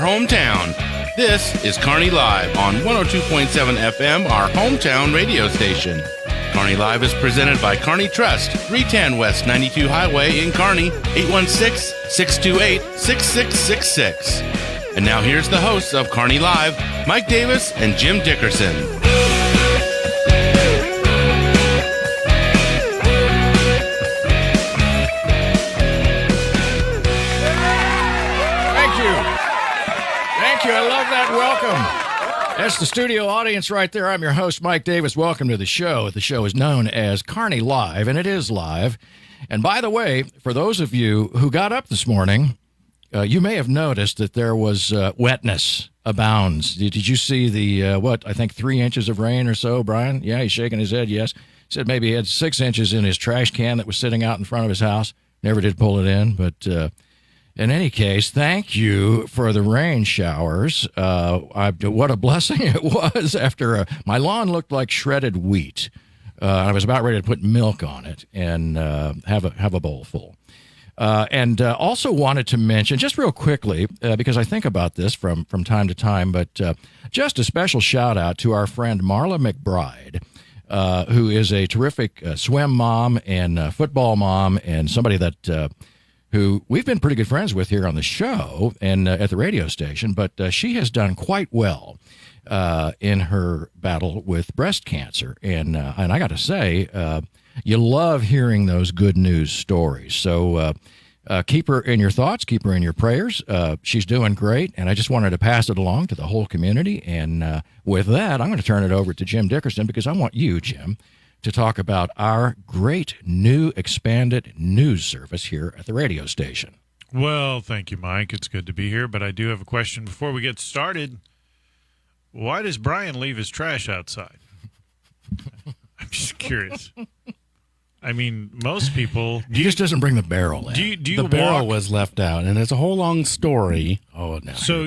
hometown. This is Kearney Live on 102.7 FM, our hometown radio station. Kearney Live is presented by Kearney Trust, 310 West 92 Highway in Kearney, 816-628-6666. And now here's the hosts of Kearney Live, Mike Davis and Jim Dickerson. Thank you. I love that welcome. That's the studio audience right there. I'm your host, Mike Davis. Welcome to the show. The show is known as Kearney Live, and it is live. And by the way, for those of you who got up this morning, you may have noticed that there was wetness abounds. Did you see the, I think 3 inches of rain or so, Brian? Yeah, he's shaking his head, yes. Said maybe he had 6 inches in his trash can that was sitting out in front of his house. Never did pull it in, but... in any case, thank you for the rain showers. What a blessing it was after my lawn looked like shredded wheat. I was about ready to put milk on it and have a bowl full. And also wanted to mention, just real quickly, because I think about this from time to time, but just a special shout out to our friend Marla McBride, who is a terrific swim mom and football mom and somebody that... who we've been pretty good friends with here on the show and at the radio station, but she has done quite well in her battle with breast cancer. And I got to say, you love hearing those good news stories. So keep her in your thoughts, keep her in your prayers. She's doing great, and I just wanted to pass it along to the whole community. And with that, I'm going to turn it over to Jim Dickerson because I want you, Jim, to talk about our great new expanded news service here at the radio station. Well, thank you, Mike. It's good to be here, but I do have a question before we get started. Why does Brian leave his trash outside? I'm just curious. I mean, most people... He just doesn't bring the barrel in. Do you the barrel was left out, and it's a whole long story. Oh, no. So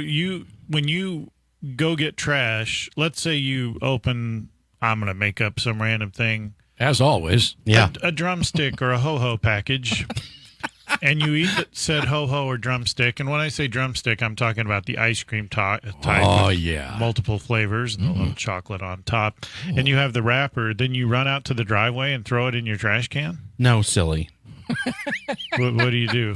when you go get trash, let's say you open... I'm going to make up some random thing. As always. Yeah. A drumstick or a ho-ho package. And you eat said ho-ho or drumstick. And when I say drumstick, I'm talking about the ice cream type. Oh, yeah. Multiple flavors and a little chocolate on top. And you have the wrapper. Then you run out to the driveway and throw it in your trash can? No, silly. What do you do?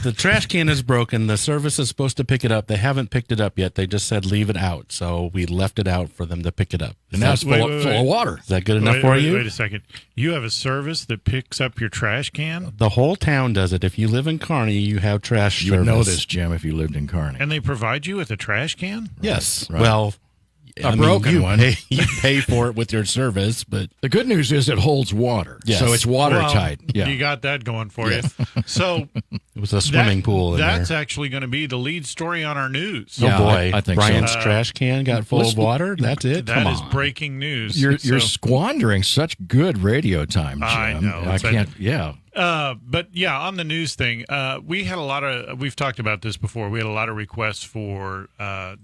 The trash can is broken. The service is supposed to pick it up. They haven't picked it up yet. They just said leave it out. So we left it out for them to pick it up. And now it's full of water. Is that good enough for you? Wait a second. You have a service that picks up your trash can? The whole town does it. If you live in Kearney, you have trash You service. would know this, Jim, if you lived in Kearney. And they provide you with a trash can? Yes. Right. Well, broken one. You pay for it with your service, but... The good news is it holds water. Yes. So it's watertight. Well, you got that going for you. So... It was a swimming pool in That's there. actually going to be the lead story on our news. Oh, Yeah, boy. I think Brian's so. trash can got full of water? That's it? That is breaking news. You're squandering such good radio time, Jim. I know. I can't, yeah. But yeah, on the news thing, we had a lot of, we've talked about this before, we had a lot of requests for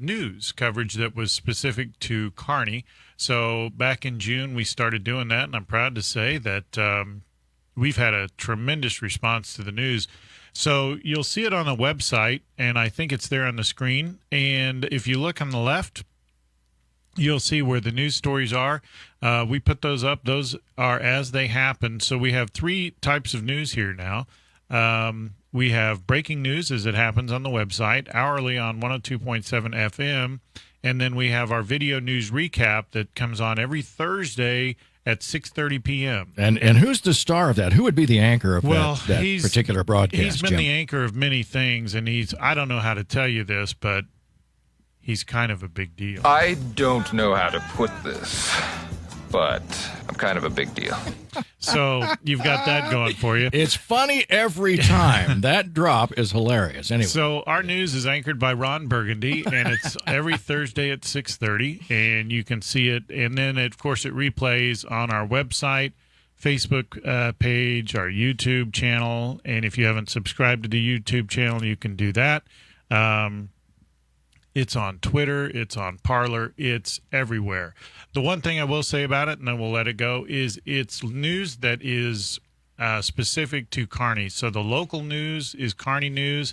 news coverage that was specific to Kearney. So back in June, we started doing that, and I'm proud to say that we've had a tremendous response to the news. So you'll see it on the website, and I think it's there on the screen. And if you look on the left, you'll see where the news stories are. We put those up. Those are as they happen. So we have 3 types of news here now. We have breaking news as it happens on the website, hourly on 102.7 FM. And then we have our video news recap that comes on every Thursday at 6:30 p.m. And who's the star of that? Who would be the anchor of that he's, particular broadcast, He's been Jim? the anchor of many things, and I don't know how to tell you this, but he's kind of a big deal. I don't know how to put this, but I'm kind of a big deal. So you've got that going for you. It's funny every time. That drop is hilarious. Anyway. So our news is anchored by Ron Burgundy, and it's every Thursday at 6:30, and you can see it. And then, of course, it replays on our website, Facebook page, our YouTube channel. And if you haven't subscribed to the YouTube channel, you can do that. It's on Twitter. It's on Parler. It's everywhere. The one thing I will say about it, and then we'll let it go, is it's news that is specific to Kearney. So the local news is Kearney news.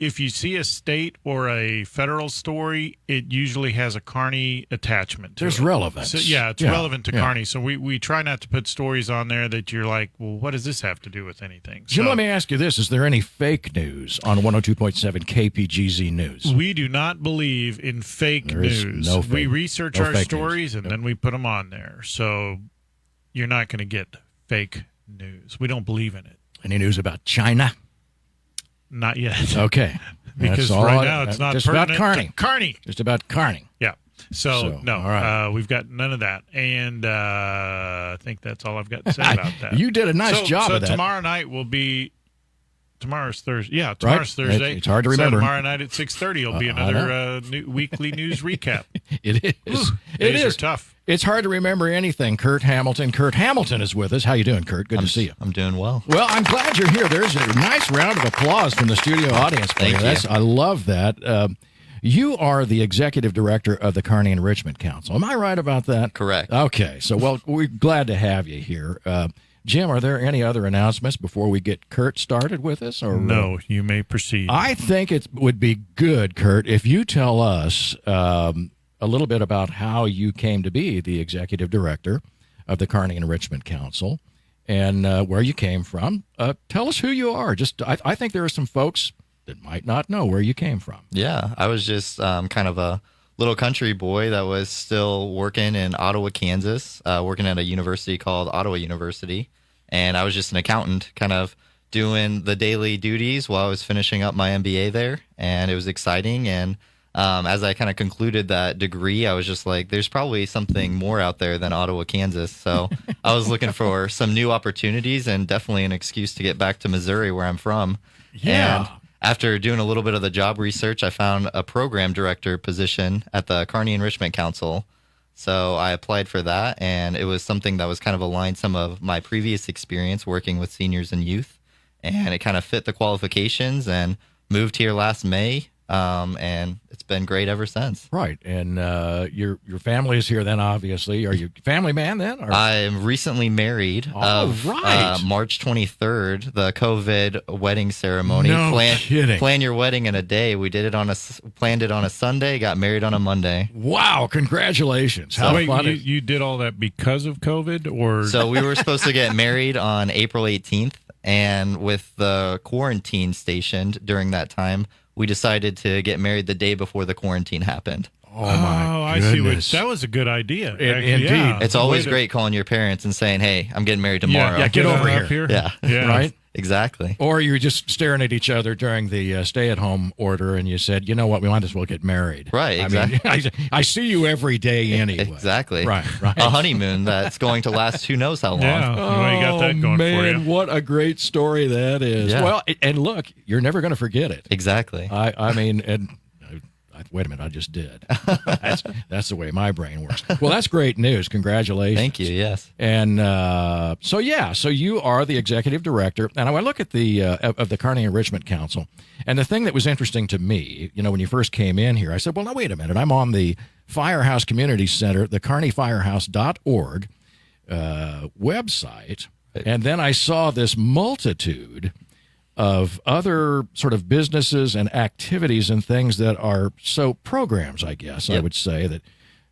if you see a state or a federal story, it usually has a Kearney attachment to There's it. relevance. So, it's relevant to Kearney. So we try not to put stories on there that you're like, well, what does this have to do with anything? Jim, So, let me ask you this. Is there any fake news on 102.7 KPGZ News? we do not believe in fake There is news. no We fake- research no our fake stories news. and then we put them on there. So you're not going to get fake news. We don't believe in it. Any news about China? Not yet. Okay. Because That's all right now it's not just about pertinent Kearney. to Kearney. Just about Kearney. Yeah. So no, all right. we've got none of that, and I think that's all I've got to say about that. You did a nice job so of that. tomorrow night will be. Tomorrow's Thursday. Yeah, tomorrow's Right. Thursday. It's hard to remember. So tomorrow night at 6:30 will be another weekly news recap. It is. It Days is are tough. It's hard to remember anything. Kurt Hamilton. Kurt Hamilton is with us. How you doing, Kurt? Good to see you. I'm doing well. Well, I'm glad you're here. There's a nice round of applause from the studio audience. for Thank you. I love that. You are the executive director of the Kearney Enrichment Council. Am I right about that? Correct. Okay. So, well, we're glad to have you here. Jim, are there any other announcements before we get Kurt started with us? Or No, you may proceed. I think it would be good, Kurt, if you tell us a little bit about how you came to be the executive director of the Kearney Enrichment Council and where you came from. Tell us who you are. I think there are some folks that might not know where you came from. Yeah, I was just kind of a little country boy that was still working in Ottawa, Kansas, working at a university called Ottawa University. And I was just an accountant, kind of doing the daily duties while I was finishing up my MBA there. And it was exciting. And as I kind of concluded that degree, I was just like, there's probably something more out there than Ottawa, Kansas. So I was looking for some new opportunities and definitely an excuse to get back to Missouri, where I'm from. Yeah. And after doing a little bit of the job research, I found a program director position at the Kearney Enrichment Council. So I applied for that, and it was something that was kind of aligned some of my previous experience working with seniors and youth, and it kind of fit the qualifications, and moved here last May, and it's been great ever since. Right. And your family is here then, obviously. Are you a family man then? Or? I'm recently married. Right. March 23rd, the COVID wedding ceremony. No kidding. Plan your wedding in a day. We did it planned it on a Sunday, got married on a Monday. Wow. Congratulations. How Wait, fun. you did all that because of COVID, or So we were supposed to get married on April 18th, and with the quarantine stationed during that time, we decided to get married the day before the quarantine happened. Oh, my I see. goodness. That was a good idea. Indeed. Yeah. It's always Way to- great calling your parents and saying, "Hey, I'm getting married tomorrow." yeah, get over up here. Yeah. Yeah. Right? Exactly. Or you were just staring at each other during the stay-at-home order, and you said, "You know what? We might as well get married." Right, I mean, exactly. I see you every day anyway. Exactly. Right. Right. A honeymoon that's going to last who knows how long. Yeah. Well, you got that going man, for you. what a great story that is. Yeah. Well, and look, you're never going to forget it. Exactly. I mean, and wait a minute, I just did. That's the way my brain works. Well, that's great news. Congratulations. Thank you. Yes. And so you are the executive director. And I look at the of the Kearney Enrichment Council, and the thing that was interesting to me, when you first came in here, I said, well, now wait a minute. I'm on the Firehouse Community Center, the kearneyfirehouse.org website, and then I saw this multitude of other sort of businesses and activities and things that are programs, I guess I Yep. would say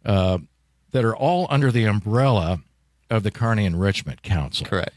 that are all under the umbrella of the Kearney Enrichment Council. Correct.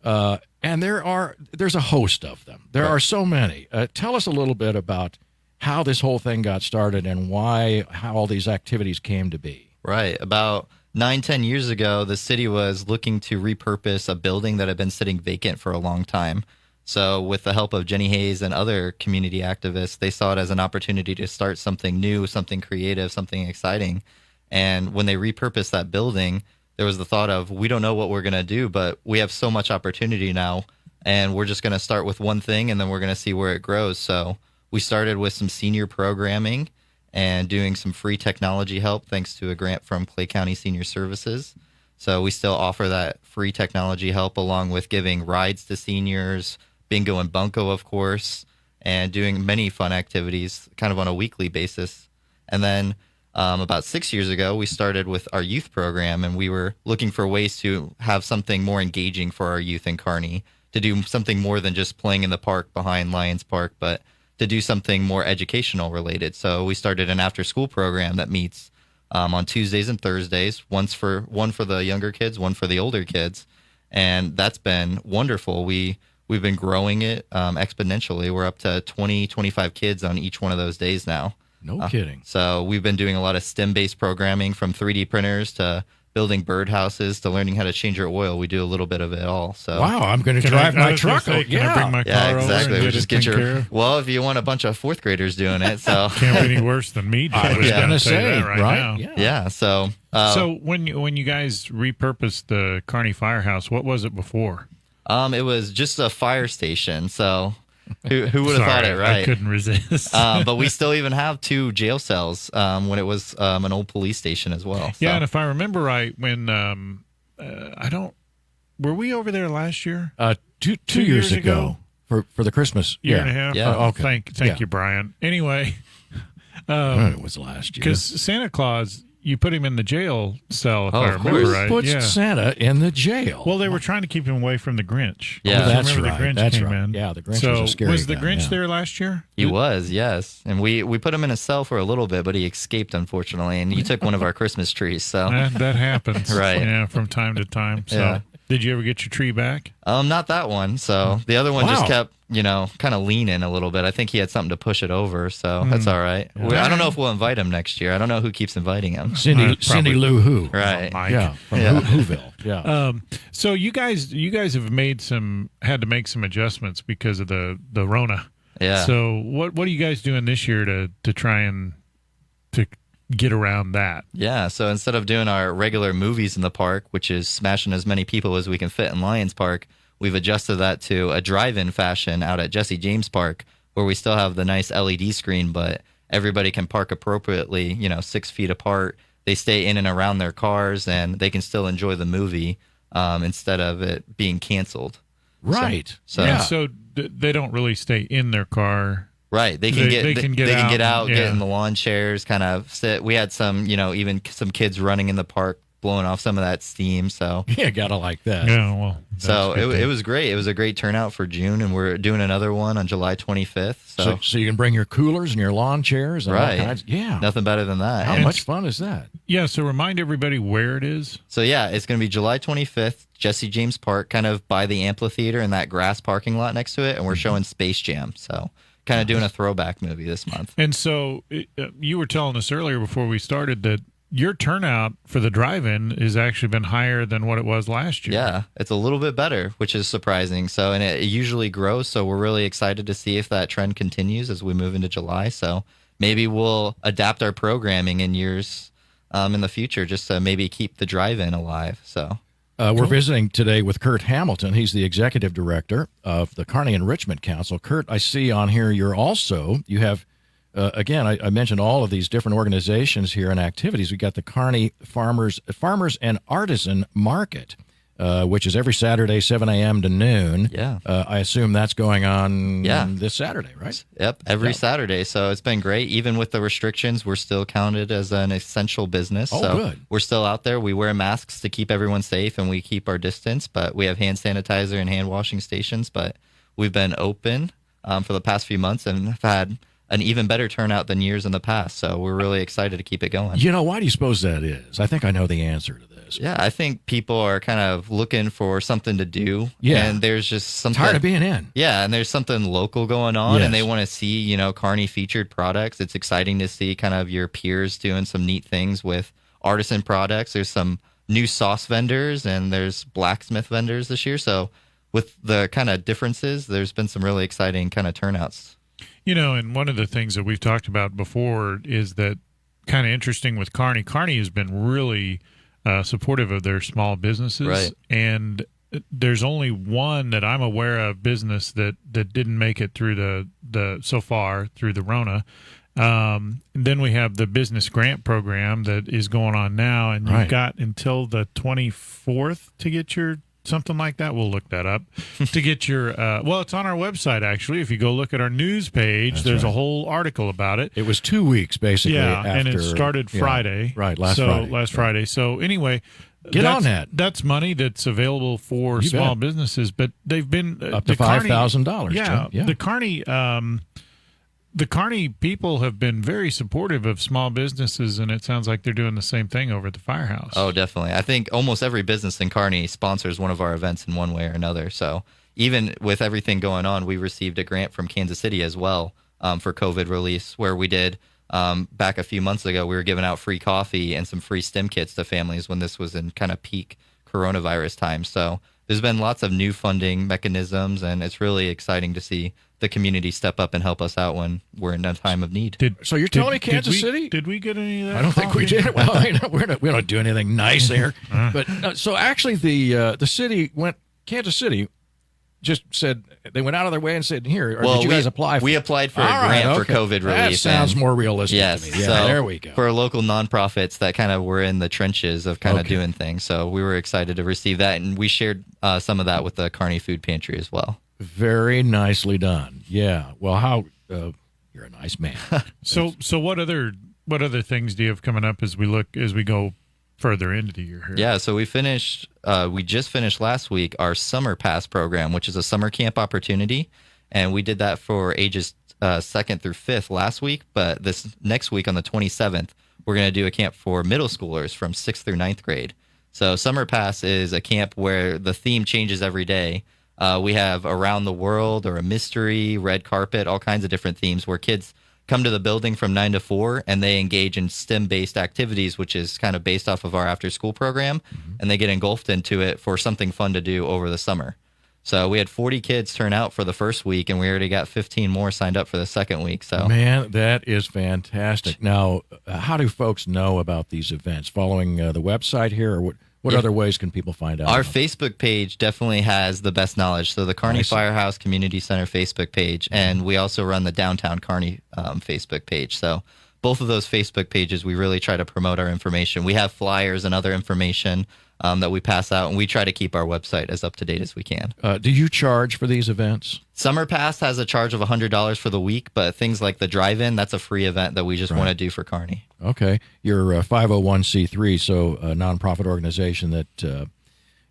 And there's a host of them. There are so many. Tell us a little bit about how this whole thing got started and how all these activities came to be. Right. About 9-10 years ago, the city was looking to repurpose a building that had been sitting vacant for a long time. So with the help of Jenny Hayes and other community activists, they saw it as an opportunity to start something new, something creative, something exciting. And when they repurposed that building, there was the thought of, we don't know what we're going to do, but we have so much opportunity now, and we're just going to start with one thing, and then we're going to see where it grows. So we started with some senior programming and doing some free technology help thanks to a grant from Clay County Senior Services. So we still offer that free technology help along with giving rides to seniors, bingo and bunko, of course, and doing many fun activities kind of on a weekly basis. And then about 6 years ago, we started with our youth program, and we were looking for ways to have something more engaging for our youth in Kearney, to do something more than just playing in the park behind Lions Park, but to do something more educational related. So we started an after-school program that meets on Tuesdays and Thursdays, one for the younger kids, one for the older kids, and that's been wonderful. We've been growing it exponentially. We're up to 20, 25 kids on each one of those days now. No kidding. So we've been doing a lot of STEM-based programming, from 3D printers to building birdhouses to learning how to change your oil. We do a little bit of it all. So Wow, I'm going to drive my truck. Can I bring my car yeah, over exactly. and We get just it get taken care your of? well, if you want a bunch of fourth graders doing it, so Can't be any worse than me doing I was it. going to I'll tell you say, that right now. Yeah. yeah. So So when you guys repurposed the Kearney Firehouse, what was it before? it was just a fire station. So who would have thought it, right? I couldn't resist. But we still even have 2 jail cells when it was an old police station as well. So. Yeah, and if I remember right, when were we over there last year? 2 years ago for the Christmas Year and a half. Yeah. Oh, Okay. Thank you, Brian. Anyway, It was last year. because Santa Claus, you put him in the jail cell, if Oh, I of remember course. right. Puts Yeah. Santa in the jail. Well, they were trying to keep him away from the Grinch. Yeah. Oh, that's Remember right. The Grinch That's came right. in. Yeah, the Grinch so was a scary was the guy, Grinch yeah. there last year? He was, yes. And we put him in a cell for a little bit, but he escaped, unfortunately, and he took one of our Christmas trees. So That happens. Right. Yeah, from time to time. So Yeah. did you ever get your tree back? not that one. So the other one just Wow. kept, kind of leaning a little bit. I think he had something to push it over, so that's all right. I don't know if we'll invite him next year. I don't know who keeps inviting him. Cindy probably- Lou Who. Right. Mike. Yeah, from Yeah. Whoville. Yeah. So you guys have had to make some adjustments because of the Rona. Yeah. So what are you guys doing this year to try and to get around that? Yeah, so instead of doing our regular movies in the park, which is smashing as many people as we can fit in Lions Park, we've adjusted that to a drive-in fashion out at Jesse James Park, where we still have the nice LED screen, but everybody can park appropriately, 6 feet apart. They stay in and around their cars, and they can still enjoy the movie instead of it being canceled. Right. So, Yeah. So they don't really stay in their car. right, they can They can get out, get yeah. in the lawn chairs, kind of sit. We had some, even some kids running in the park, blowing off some of that steam. So, Yeah, gotta like that. Yeah, well. so that's good it to- was great. It was a great turnout for June, and we're doing another one on July 25th. So you can bring your coolers and your lawn chairs and Right. all kinds. Yeah. Nothing better than that. How And much fun is that? Yeah, so remind everybody where it is. So yeah, it's going to be July 25th, Jesse James Park, kind of by the amphitheater and that grass parking lot next to it, and we're showing Space Jam. So kind of doing a throwback movie this month. And so you were telling us earlier before we started that your turnout for the drive-in has actually been higher than what it was last year. Yeah, it's a little bit better, which is surprising. So, and it usually grows. So we're really excited to see if that trend continues as we move into July. So maybe we'll adapt our programming in years in the future just to maybe keep the drive-in alive. So. We're visiting today with Kurt Hamilton. He's the executive director of the Kearney Enrichment Council. Kurt, I see on here you have, again, I mentioned all of these different organizations here and activities. We got the Kearney Farmers and Artisan Market, which is every Saturday, 7 a.m. to noon. Yeah. I assume that's going on Yeah. this Saturday, right? Yep, every Saturday. So it's been great. Even with the restrictions, we're still counted as an essential business. Oh, so good. we're still out there. We wear masks to keep everyone safe, and we keep our distance, but we have hand sanitizer and hand washing stations. But we've been open for the past few months and have had an even better turnout than years in the past. So we're really excited to keep it going. Why do you suppose that is? I think I know the answer to this. Yeah, I think people are kind of looking for something to do. Yeah. And there's just something. Tired of being in. Yeah, and there's something local going on, Yes. and they want to see, Kearney featured products. It's exciting to see kind of your peers doing some neat things with artisan products. There's some new sauce vendors, and there's blacksmith vendors this year. So with the kind of differences, there's been some really exciting kind of turnouts. And one of the things that we've talked about before is that kind of interesting with Kearney. Kearney has been really supportive of their small businesses. Right. And there's only one that I'm aware of business that didn't make it through so far through the Rona. Then we have the business grant program that is going on now, and Right. you've got until the 24th to get your something like that. We'll look that up to get your. It's on our website actually. If you go look at our news page, there's a whole article about it. It was 2 weeks, basically. Yeah, after, and it started Friday. Right, last Friday. Friday. So anyway, Get on that. That's money that's available for You small bet. businesses, but they've been Up to $5,000. Yeah, Jim. Yeah. the Kearney the Kearney people have been very supportive of small businesses, and it sounds like they're doing the same thing over at the Firehouse. Oh, definitely. I think almost every business in Kearney sponsors one of our events in one way or another. So even with everything going on, we received a grant from Kansas City as well for COVID release, where we did back a few months ago, we were giving out free coffee and some free stim kits to families when this was in kind of peak coronavirus time. So there's been lots of new funding mechanisms, and it's really exciting to see the community step up and help us out when we're in a time of need. So you're telling me Kansas City? Did we get any of that? I don't think we did. Well, I mean, we don't do anything nice there. But so actually, the city Kansas City just said they went out of their way and said, "Here, did you guys apply?" We applied for a grant for COVID relief. That sounds more realistic yes, to me. Yeah, so there we go. For local nonprofits that kind of were in the trenches of kind of doing things, so we were excited to receive that, and we shared some of that with the Kearney Food Pantry as well. Very nicely done. Yeah. Well, you're a nice man. So what other things do you have coming up as we go further into the year here? Yeah, so we just finished last week our Summer Pass program, which is a summer camp opportunity, and we did that for ages 2nd through 5th last week, but this next week on the 27th, we're going to do a camp for middle schoolers from 6th through 9th grade. So Summer Pass is a camp where the theme changes every day. We have around the world or a mystery, red carpet, all kinds of different themes where kids come to the building from 9 to 4 and they engage in STEM-based activities, which is kind of based off of our after-school program, and they get engulfed into it for something fun to do over the summer. So we had 40 kids turn out for the first week, and we already got 15 more signed up for the second week. So man, that is fantastic. Now, how do folks know about these events? Following the website here, or what other ways can people find out? Our Facebook page definitely has the best knowledge. So the Kearney Firehouse Community Center Facebook page, and we also run the Downtown Kearney Facebook page. So both of those Facebook pages, we really try to promote our information. We have flyers and other information that we pass out, and we try to keep our website as up to date as we can. Do you charge for these events? Summer Pass has a charge of $100 for the week, but things like the drive-in, that's a free event that we just want to do for Kearney. Okay. You're a 501c3, so a nonprofit organization that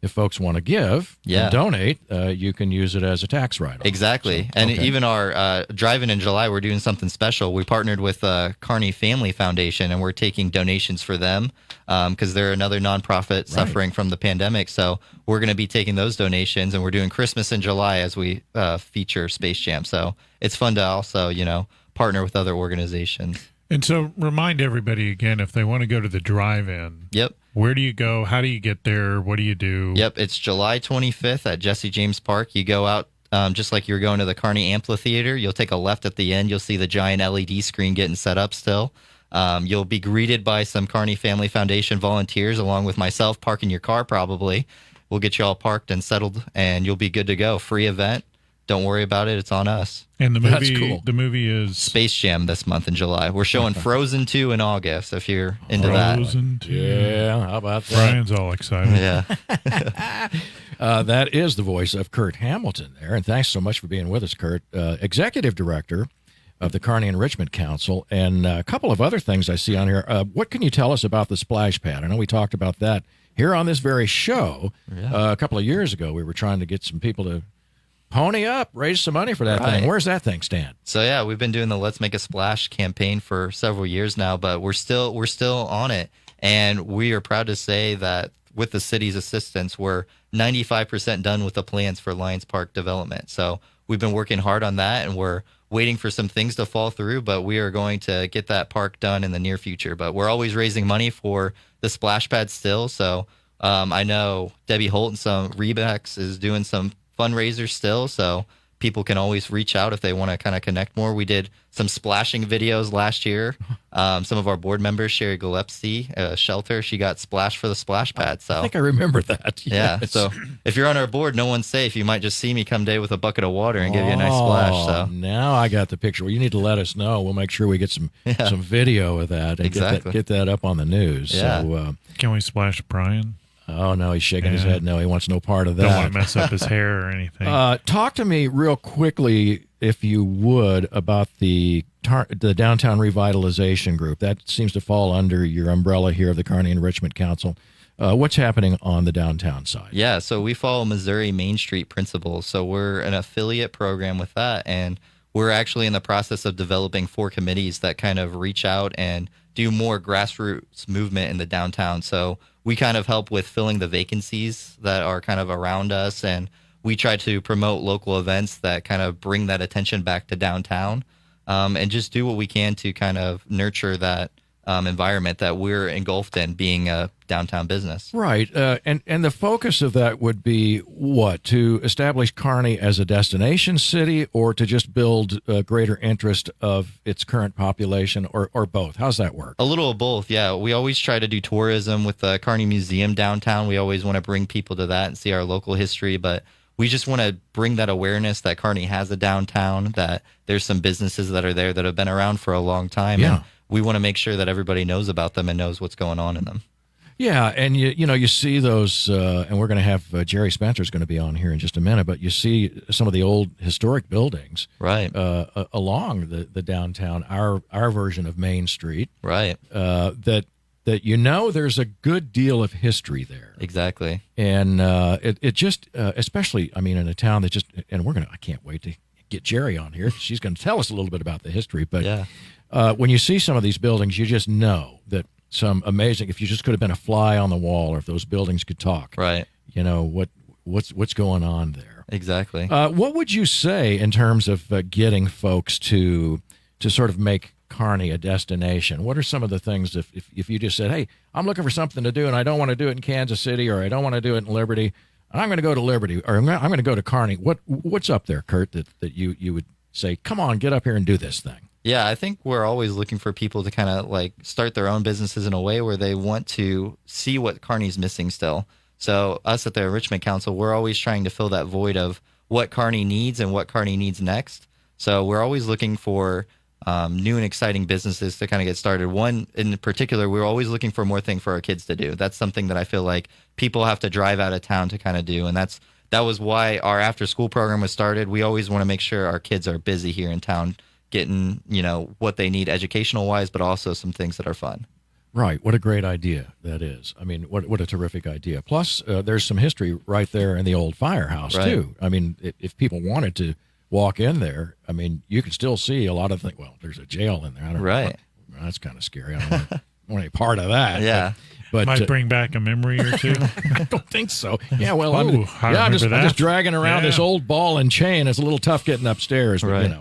if folks want to give and donate, you can use it as a tax write-off. Exactly. So, and even our drive-in in July, we're doing something special. We partnered with Kearney Family Foundation, and we're taking donations for them because they're another nonprofit suffering from the pandemic. So we're going to be taking those donations, and we're doing Christmas in July as we feature Space Jam. So it's fun to also, partner with other organizations. And so remind everybody again, if they want to go to the drive-in. Yep. Where do you go? How do you get there? What do you do? Yep, it's July 25th at Jesse James Park. You go out just like you're going to the Kearney Amphitheater. You'll take a left at the end. You'll see the giant LED screen getting set up still. You'll be greeted by some Kearney Family Foundation volunteers along with myself parking your car probably. We'll get you all parked and settled, and you'll be good to go. Free event. Don't worry about it. It's on us. And the movie, That's cool. The movie is Space Jam this month in July. We're showing Frozen 2 in August if you're into Frozen 2. Yeah, how about that? Brian's all excited. that. Yeah. That is the voice of Kurt Hamilton there, and thanks so much for being with us, Kurt. Executive Director of the Kearney Enrichment Council, and a couple of other things I see on here. What can you tell us about the splash pad? I know we talked about that here on this very show a couple of years ago. We were trying to get some people to pony up, raise some money for that thing. Where's that thing stand? So yeah, we've been doing the Let's Make a Splash campaign for several years now, but we're still on it, and we are proud to say that with the city's assistance, we're 95% done with the plans for Lions Park development. So we've been working hard on that, and we're waiting for some things to fall through, but we are going to get that park done in the near future. But we're always raising money for the splash pad still. So I know Debbie Holt and some Rebex is doing some fundraisers still, so people can always reach out if they want to kind of connect more. We did some splashing videos last year. Some of our board members, Sherry Gillespie, Shelter, she got splashed for the splash pad. So I think I remember that. Yeah. Yes. So if you're on our board, no one's safe. You might just see me come day with a bucket of water and give you a nice splash. So now I got the picture. Well, you need to let us know. We'll make sure we get some video of that and get that up on the news. Yeah. So can we splash Brian? Oh, no, he's shaking his head. No, he wants no part of that. Don't want to mess up his hair or anything. Talk to me real quickly, if you would, about the Downtown Revitalization Group. That seems to fall under your umbrella here of the Kearney Enrichment Council. What's happening on the downtown side? Yeah, so we follow Missouri Main Street principles. So we're an affiliate program with that, and we're actually in the process of developing 4 committees that kind of reach out and do more grassroots movement in the downtown. So we kind of help with filling the vacancies that are kind of around us, and we try to promote local events that kind of bring that attention back to downtown, and just do what we can to kind of nurture that environment that we're engulfed in, being a downtown business. Right. And the focus of that would be what? To establish Kearney as a destination city, or to just build a greater interest of its current population, or both? How's that work? A little of both, yeah. We always try to do tourism with the Kearney Museum downtown. We always want to bring people to that and see our local history, but we just want to bring that awareness that Kearney has a downtown, that there's some businesses that are there that have been around for a long time. Yeah. And we want to make sure that everybody knows about them and knows what's going on in them. Yeah, and you see those, and we're going to have Gerri Spencer's going to be on here in just a minute, but you see some of the old historic buildings Right. Along the downtown, our version of Main Street, Right. that there's a good deal of history there. Exactly. And it just, especially, I mean, in a town that just, and I can't wait to get Gerri on here. She's going to tell us a little bit about the history, but Yeah. When you see some of these buildings, you just know that some amazing, if you just could have been a fly on the wall, or if those buildings could talk, Right. what's going on there. Exactly. What would you say in terms of getting folks to sort of make Kearney a destination? What are some of the things if you just said, hey, I'm looking for something to do and I don't want to do it in Kansas City, or I don't want to do it in Liberty, I'm going to go to Liberty, or I'm going to go to Kearney. What's up there, Kurt, that you would say, come on, get up here and do this thing? Yeah, I think we're always looking for people to kind of like start their own businesses in a way where they want to see what Kearney's missing still. So us at the Enrichment Council, we're always trying to fill that void of what Kearney needs and what Kearney needs next. So we're always looking for new and exciting businesses to kind of get started. One in particular, we're always looking for more things for our kids to do. That's something that I feel like people have to drive out of town to kind of do. And that was why our after school program was started. We always want to make sure our kids are busy here in town, getting, what they need educational wise, but also some things that are fun. Right. What a great idea that is. I mean, what a terrific idea. Plus, there's some history right there in the old Firehouse, Right. too. I mean, if people wanted to walk in there, I mean, you can still see a lot of things. Well, there's a jail in there. I don't Right. know. Well, that's kind of scary. I don't want any part of that. Yeah. But Might bring back a memory or two. I don't think so. Yeah, well, Ooh, I'm just that. dragging around this old ball and chain. It's a little tough getting upstairs, but, Right.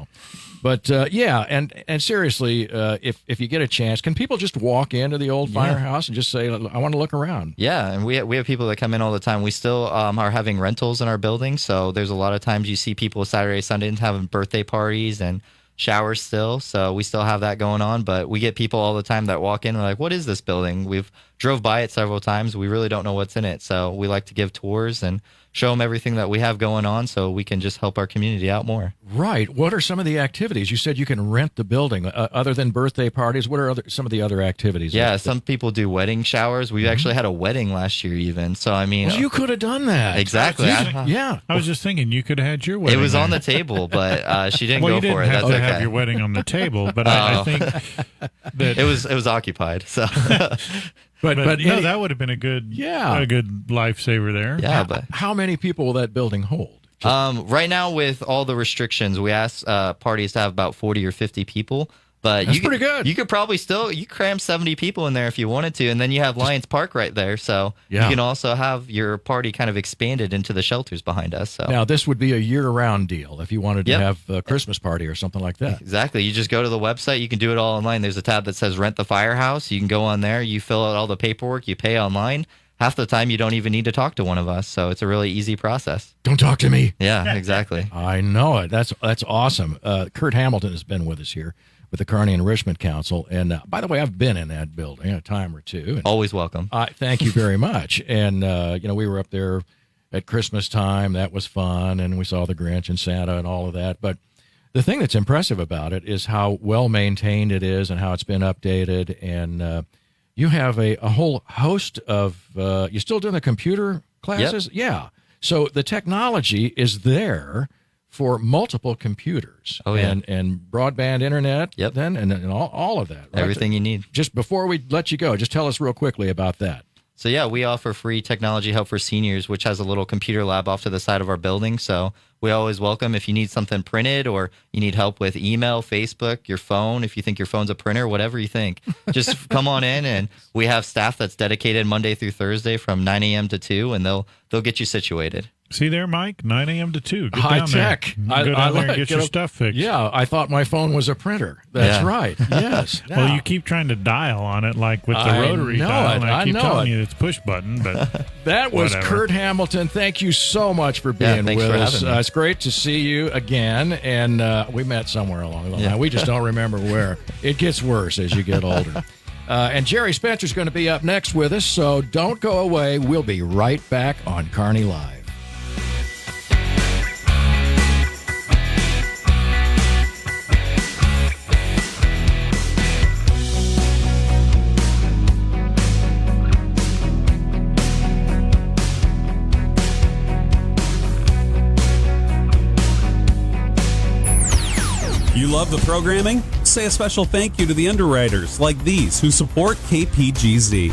But and seriously, if you get a chance, can people just walk into the old Firehouse and just say, I want to look around? Yeah, and we have people that come in all the time. We still are having rentals in our building, so there's a lot of times you see people Saturday, Sunday having birthday parties and showers still. So we still have that going on, but we get people all the time that walk in and are like, what is this building? We've drove by it several times. We really don't know what's in it. So we like to give tours and show them everything that we have going on so we can just help our community out more. Right. What are some of the activities? You said you can rent the building. Other than birthday parties, what are some of the other activities? Yeah, some people do wedding showers. We actually had a wedding last year even. So, I mean... Well, you could have done that. Exactly. Yeah. I was just thinking you could have had your wedding. It was on there. the table, but she didn't Well, go you didn't for it. have That's to okay. have your wedding on the table, but I think that It was occupied. So But no, any- that would have been a good Yeah. a good lifesaver there. yeah, but how many people will that building hold? right now with all the restrictions, we ask parties to have about 40 or 50 people. But That's pretty good. You could probably you cram 70 people in there if you wanted to, and then you have Lions Park right there. So Yeah. you can also have your party kind of expanded into the shelters behind us. So Now, this would be a year-round deal if you wanted to Yep. have a Christmas party or something like that. Exactly. You just go to the website. You can do it all online. There's a tab that says Rent the Firehouse. You can go on there. You fill out all the paperwork. You pay online. Half the time, you don't even need to talk to one of us. So it's a really easy process. Don't talk to me. Yeah, exactly. I know it. That's awesome. Kurt Hamilton has been with us here with the Kearney Enrichment Council. And by the way, I've been in that building a time or two. And Always welcome. thank you very much. And, we were up there at Christmas time. That was fun. And we saw the Grinch and Santa and all of that. But the thing that's impressive about it is how well maintained it is and how it's been updated. And you have a whole host of, you still doing the computer classes? Yeah. So the technology is there for multiple computers. Oh, yeah. And broadband internet. Yep. Then and all of that. Right? Everything you need. Just before we let you go, just tell us real quickly about that. So yeah, we offer free technology help for seniors, which has a little computer lab off to the side of our building. So we always welcome. If you need something printed or you need help with email, Facebook, your phone, if you think your phone's a printer, whatever you think, just come on in, and we have staff that's dedicated Monday through Thursday from 9 a.m. to 2, and they'll get you situated. See there, Mike? 9 a.m. to 2. Get High down tech. There. Go down there and get your stuff fixed. Yeah, I thought my phone was a printer. That's Yeah. right. Yes. Well, you keep trying to dial on it like with the I rotary know dial, it. and I keep know telling it. you it's push button, but That was whatever. Kurt Hamilton. Thank you so much for being thanks with for us. having me. It's great to see you again, and we met somewhere along the line. Yeah. We just don't remember where. It gets worse as you get older. And Gerri Spencer's going to be up next with us, so don't go away. We'll be right back on Kearney Live. You love the programming? Say a special thank you to the underwriters like these who support KPGZ.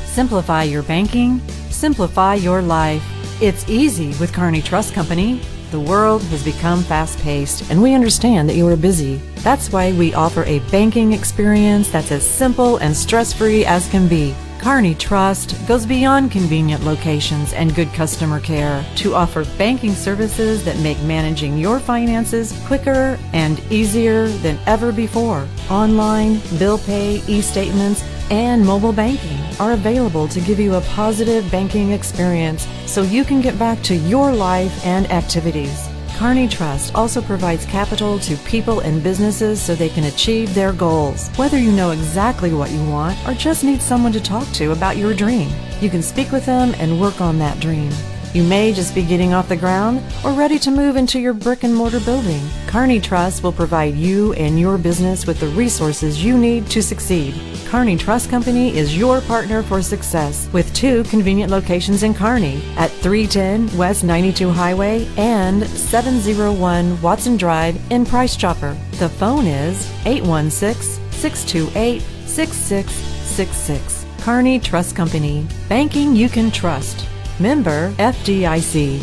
Simplify your banking, simplify your life. It's easy with Kearney Trust Company. The world has become fast-paced, and we understand that you are busy. That's why we offer a banking experience that's as simple and stress-free as can be. Kearney Trust goes beyond convenient locations and good customer care to offer banking services that make managing your finances quicker and easier than ever before. Online, bill pay, e-statements, and mobile banking are available to give you a positive banking experience so you can get back to your life and activities. Kearney Trust also provides capital to people and businesses so they can achieve their goals. Whether you know exactly what you want or just need someone to talk to about your dream, you can speak with them and work on that dream. You may just be getting off the ground or ready to move into your brick and mortar building. Kearney Trust will provide you and your business with the resources you need to succeed. Kearney Trust Company is your partner for success with 2 convenient locations in Kearney at 310 West 92 Highway and 701 Watson Drive in Price Chopper. The phone is 816-628-6666. Kearney Trust Company. Banking you can trust. Member FDIC.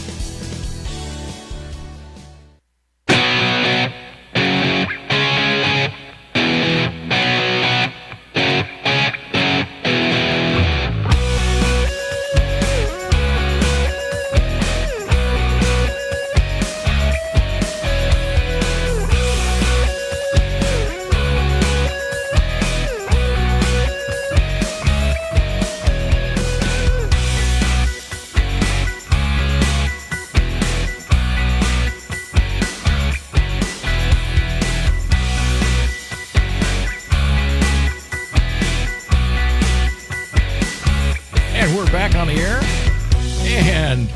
Back on the air, and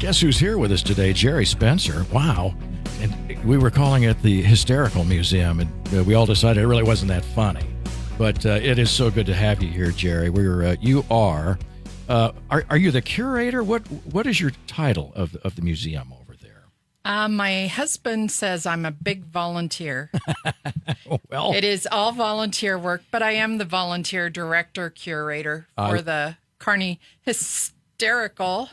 guess who's here with us today? Gerri Spencer. Wow. And we were calling it the Hysterical Museum, and we all decided it really wasn't that funny. But it is so good to have you here, Gerri. You are you the curator? What is your title of the museum over there? My husband says I'm a big volunteer. Well, It is all volunteer work, but I am the volunteer director curator for the Kearney Historic Museum.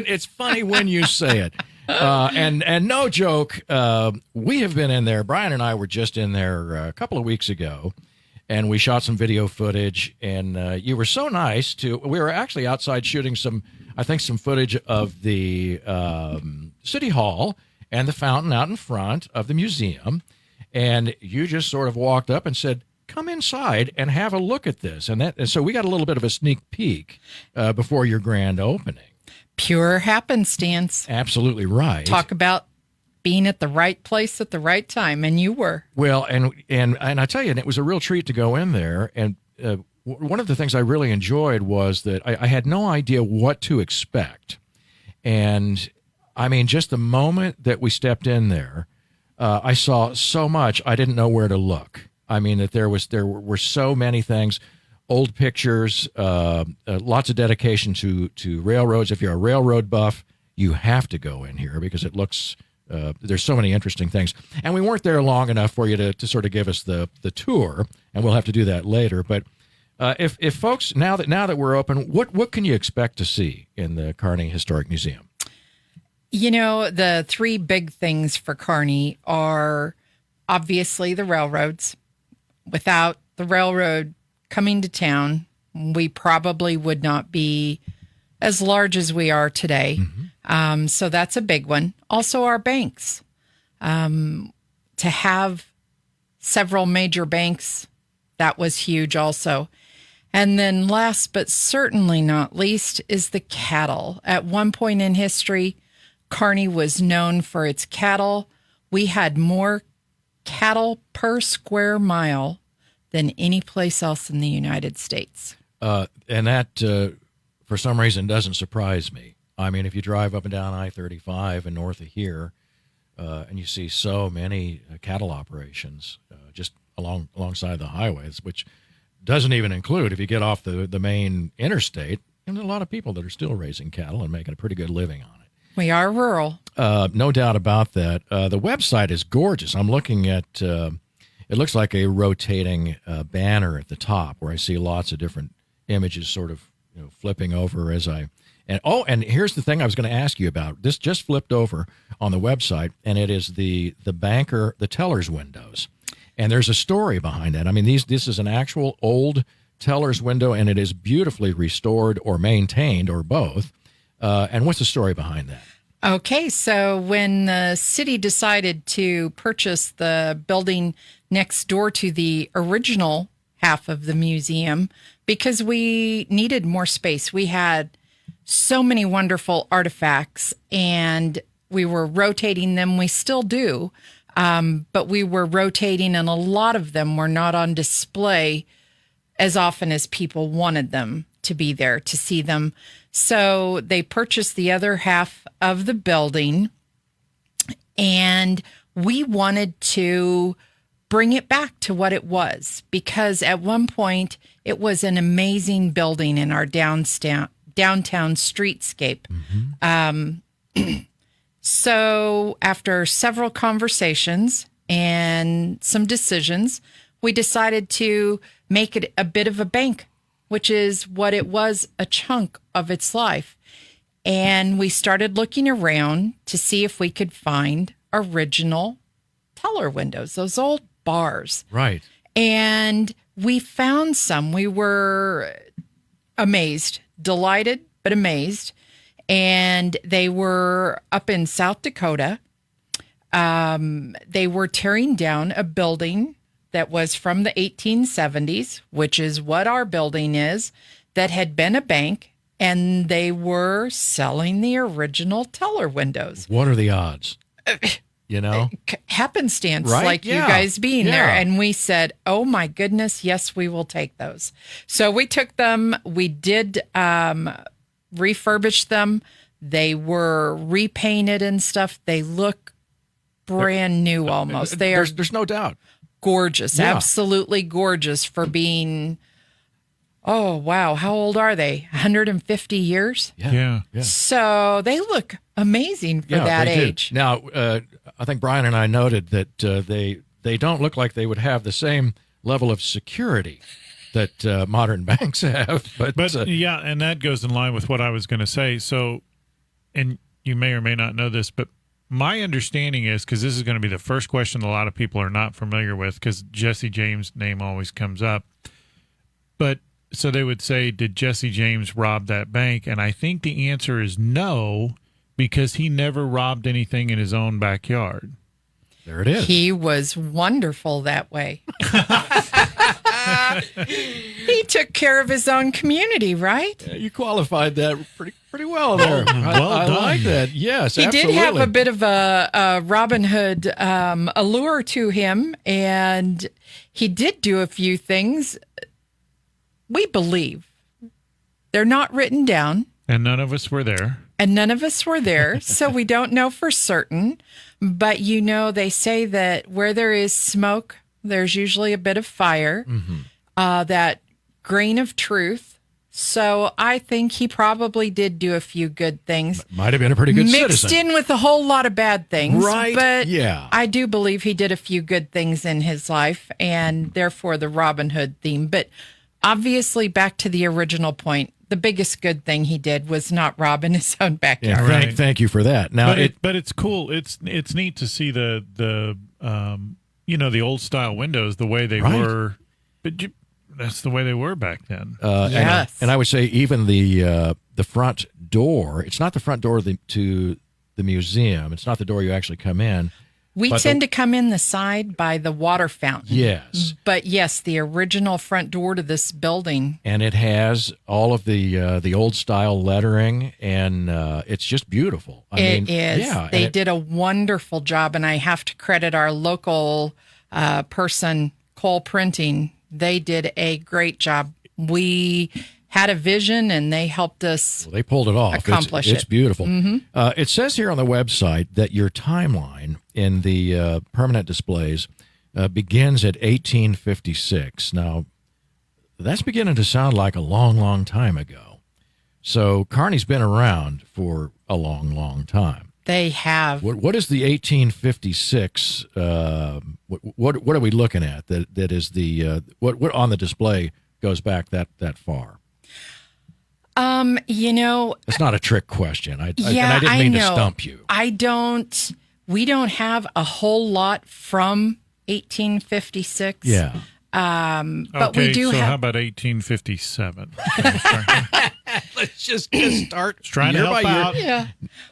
It's funny when you say it. And no joke, we have been in there. Brian and I were just in there a couple of weeks ago, and we shot some video footage. And you were so nice to. We were actually outside shooting some footage of the City Hall and the fountain out in front of the museum. And you just sort of walked up and said, "Come inside and have a look at this." And so we got a little bit of a sneak peek before your grand opening. Pure happenstance. Absolutely right. Talk about being at the right place at the right time, and you were. Well, and I tell you, it was a real treat to go in there. And one of the things I really enjoyed was that I had no idea what to expect. And I mean, just the moment that we stepped in there, I saw so much I didn't know where to look. I mean, that there were so many things, old pictures, lots of dedication to railroads. If you're a railroad buff, you have to go in here because it looks, there's so many interesting things. And we weren't there long enough for you to sort of give us the tour, and we'll have to do that later. But If folks, now that we're open, what can you expect to see in the Kearney Historic Museum? You know, the three big things for Kearney are obviously the railroads. Without the railroad coming to town, we probably would not be as large as we are today. Mm-hmm. So that's a big one. Also, our banks. To have several major banks, that was huge also. And then last but certainly not least is the cattle. At one point in history, Kearney was known for its cattle. We had more cattle per square mile than any place else in the United States. And that, for some reason, doesn't surprise me. I mean, if you drive up and down I-35 and north of here, and you see so many cattle operations just alongside the highways, which doesn't even include, if you get off the main interstate, and there's a lot of people that are still raising cattle and making a pretty good living on it. We are rural. No doubt about that. The website is gorgeous. I'm looking at, it looks like a rotating banner at the top where I see lots of different images sort of flipping over as I... And here's the thing I was going to ask you about. This just flipped over on the website, and it is the teller's windows. And there's a story behind that. I mean, this is an actual old teller's window, and it is beautifully restored or maintained or both. And what's the story behind that? Okay, so when the city decided to purchase the building next door to the original half of the museum, because we needed more space, we had so many wonderful artifacts, and we were rotating them. We still do, but we were rotating, and a lot of them were not on display as often as people wanted them to be there to see them. So they purchased the other half of the building, and we wanted to bring it back to what it was, because at one point it was an amazing building in our downtown streetscape. Mm-hmm. So after several conversations and some decisions, we decided to make it a bit of a bank, which is what it was, a chunk of its life. And we started looking around to see if we could find original teller windows, those old bars. Right. And we found some. We were amazed, delighted, but amazed. And they were up in South Dakota. They were tearing down a building that was from the 1870s, which is what our building is, that had been a bank, and they were selling the original teller windows. What are the odds? Happenstance, right? Like you guys being there. And we said, oh my goodness, yes, we will take those. So we took them. We did refurbish them. They were repainted and stuff. They look brand new almost. There's no doubt. Gorgeous, absolutely gorgeous for being, oh, wow, how old are they? 150 years? Yeah. So they look amazing for that age. Do. Now, I think Brian and I noted that they don't look like they would have the same level of security that modern banks have. But and that goes in line with what I was going to say. So, and you may or may not know this, but my understanding is, because this is going to be the first question a lot of people are not familiar with, because Jesse James' name always comes up. But so they would say, did Jesse James rob that bank? And I think the answer is no, because he never robbed anything in his own backyard. There it is. He was wonderful that way. He took care of his own community, right? Yeah, you qualified that pretty well there. I like that. Yes, he absolutely. did have a bit of a Robin Hood allure to him, and he did do a few things. We believe. They're not written down. And none of us were there. So we don't know for certain. But, they say that where there is smoke, there's usually a bit of fire, that grain of truth. So I think he probably did do a few good things. Might have been a pretty good citizen. Mixed in with a whole lot of bad things. Right, but yeah. I do believe he did a few good things in his life, and therefore the Robin Hood theme. But obviously, back to the original point, the biggest good thing he did was not rob in his own backyard. Yeah, Right. thank you for that. Now, But it's cool. It's neat to see the the old style windows the way they Right. were. But that's the way they were back then. Yes. and I would say even the front door. It's not the front door to the museum. It's not the door you actually come in. We But tend to come in the side by the water fountain. Yes. But yes, the original front door to this building. And it has all of the old style lettering, and it's just beautiful. It is. Yeah, They and did a wonderful job, and I have to credit our local person, Cole Printing. They did a great job. We had a vision, and they helped us. They pulled it off. Accomplish It's it. beautiful. It says here on the website that your timeline in the permanent displays begins at 1856. Now, that's beginning to sound like a long, long time ago. So Kearney's been around for a long, long time. They have. What is the 1856? What are we looking at? That is the what on the display goes back that far? It's not a trick question. I didn't mean to stump you. We don't have a whole lot from 1856. Yeah. But we do so have. how about 1857? Let's just start Trying to year help by year. out. Yeah.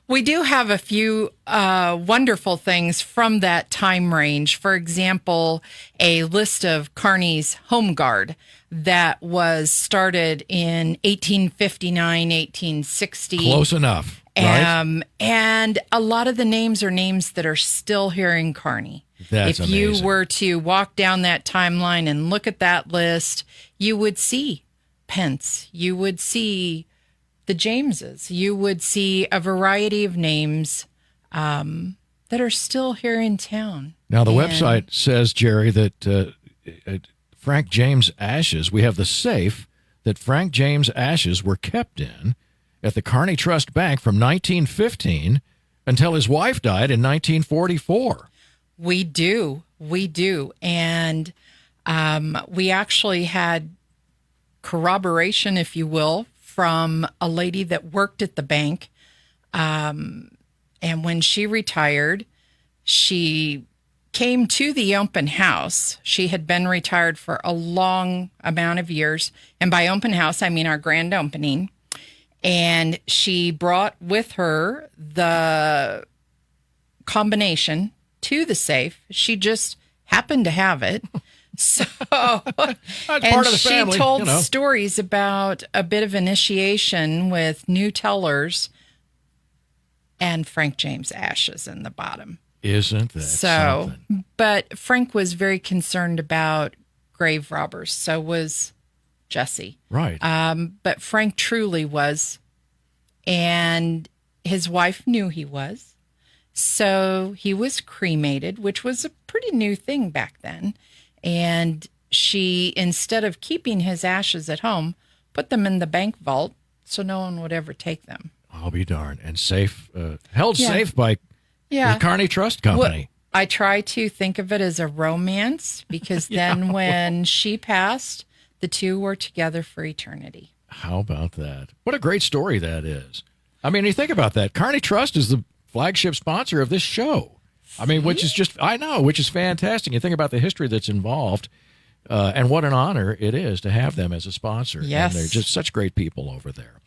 We do have a few wonderful things from that time range. For example, a list of Kearney's Home Guard that was started in 1859, 1860. Close enough, right? And a lot of the names are names that are still here in Kearney. That's if you amazing. were to walk down that timeline and look at that list, you would see Pence. You would see the Jameses. You would see a variety of names that are still here in town. Now, the And- website says, Gerri, that Frank James ashes, we have the safe that Frank James ashes were kept in at the Kearney Trust Bank from 1915 until his wife died in 1944. We do. And we actually had corroboration, if you will, from a lady that worked at the bank. And when she retired, she came to the open house. She had been retired for a long amount of years. And by open house, I mean our grand opening. And she brought with her the combination to the safe. She just happened to have it. So, part and of the she family, told you know. stories about a bit of initiation with new tellers and Frank James ashes in the bottom. Isn't that something? But Frank was very concerned about grave robbers. So was Jesse. Right. But Frank truly was, and his wife knew he was. So he was cremated, which was a pretty new thing back then. And she, instead of keeping his ashes at home, put them in the bank vault so no one would ever take them. I'll be darned. And safe, held Yeah. safe by the Kearney Trust Company. Well, I try to think of it as a romance because then when she passed, the two were together for eternity. How about that? What a great story that is. I mean, you think about that. Kearney Trust is the flagship sponsor of this show. I mean, which is fantastic. You think about the history that's involved, and what an honor it is to have them as a sponsor. Yes. And they're just such great people over there.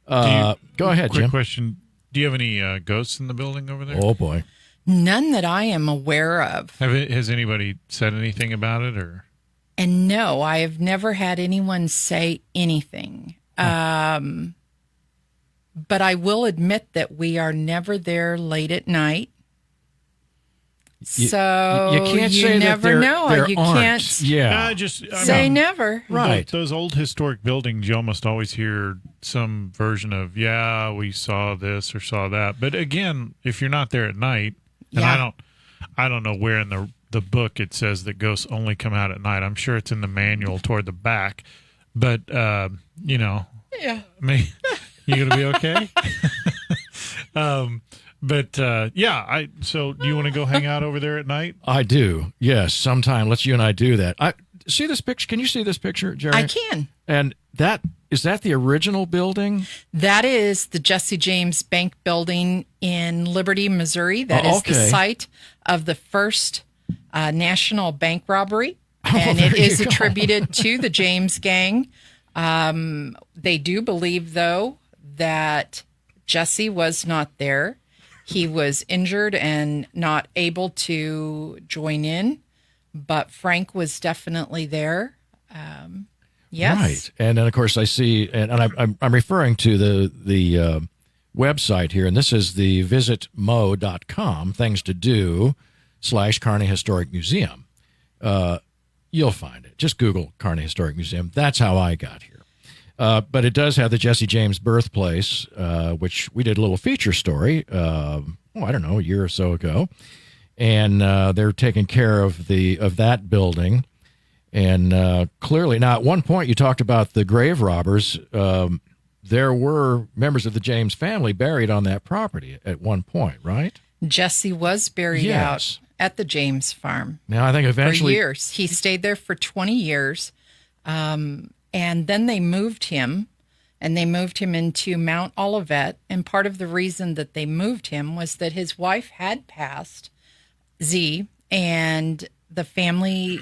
Go ahead, Quick Jim. question. Do you have any ghosts in the building over there? Oh, boy. None that I am aware of. Has anybody said anything about it, or? And no, I have never had anyone say anything. But I will admit that we are never there late at night. So you can't say never that know. there You aren't. can't Yeah. say never. Right. Those old historic buildings, you almost always hear some version of, yeah, we saw this or saw that. But again, if you're not there at night, and Yeah. I don't know where in the book it says that ghosts only come out at night. I'm sure it's in the manual toward the back. But, Yeah. I mean, you gonna be okay? So do you want to go hang out over there at night? I do. Yes, sometime. Let's you and I do that. see this picture? Can you see this picture, Gerri? I can. And is that the original building? That is the Jesse James Bank building in Liberty, Missouri. That is the site of the first national bank robbery. And it is attributed to the James gang. They do believe, though, that Jesse was not there. He was injured and not able to join in, but Frank was definitely there. Yes. Right. And then, of course, I see, and I'm referring to the website here, and this is the visitmo.com, things to do, /Kearney Historic Museum. You'll find it. Just Google Kearney Historic Museum. That's how I got here. But it does have the Jesse James birthplace, which we did a little feature story, I don't know, a year or so ago. And they're taking care of that building. And clearly, now at one point you talked about the grave robbers. There were members of the James family buried on that property at one point, right? Jesse was buried out at the James farm. Now I think eventually for years. He stayed there for 20 years. And then they moved him into Mount Olivet. And part of the reason that they moved him was that his wife had passed, Z, and the family,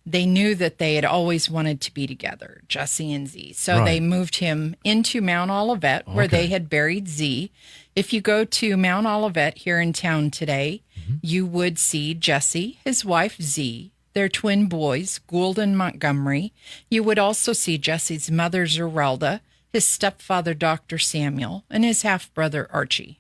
they knew that they had always wanted to be together, Jesse and Z. So they moved him into Mount Olivet, where they had buried Z. If you go to Mount Olivet here in town today, you would see Jesse, his wife Z, their twin boys, Gould and Montgomery. You would also see Jesse's mother, Zerelda, his stepfather, Dr. Samuel, and his half-brother, Archie.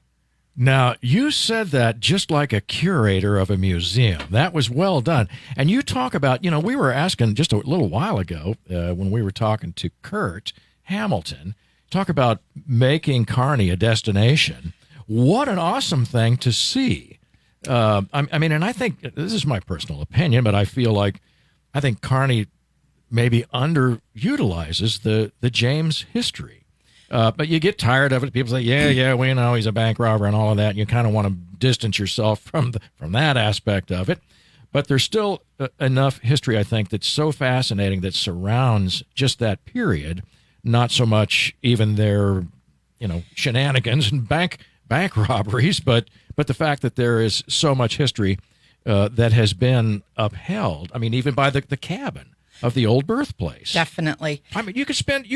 Now, you said that just like a curator of a museum. That was well done. And you talk about, we were asking just a little while ago when we were talking to Kurt Hamilton, talk about making Kearney a destination. What an awesome thing to see. I mean, and I think, this is my personal opinion, but I think Kearney maybe underutilizes the James history. But you get tired of it. People say, yeah, we know he's a bank robber and all of that. And you kind of want to distance yourself from that aspect of it. But there's still enough history, I think, that's so fascinating that surrounds just that period, not so much even their, shenanigans and bank robberies, but the fact that there is so much history that has been upheld. I mean, even by the cabin of the old birthplace. Definitely. I mean, you could spend a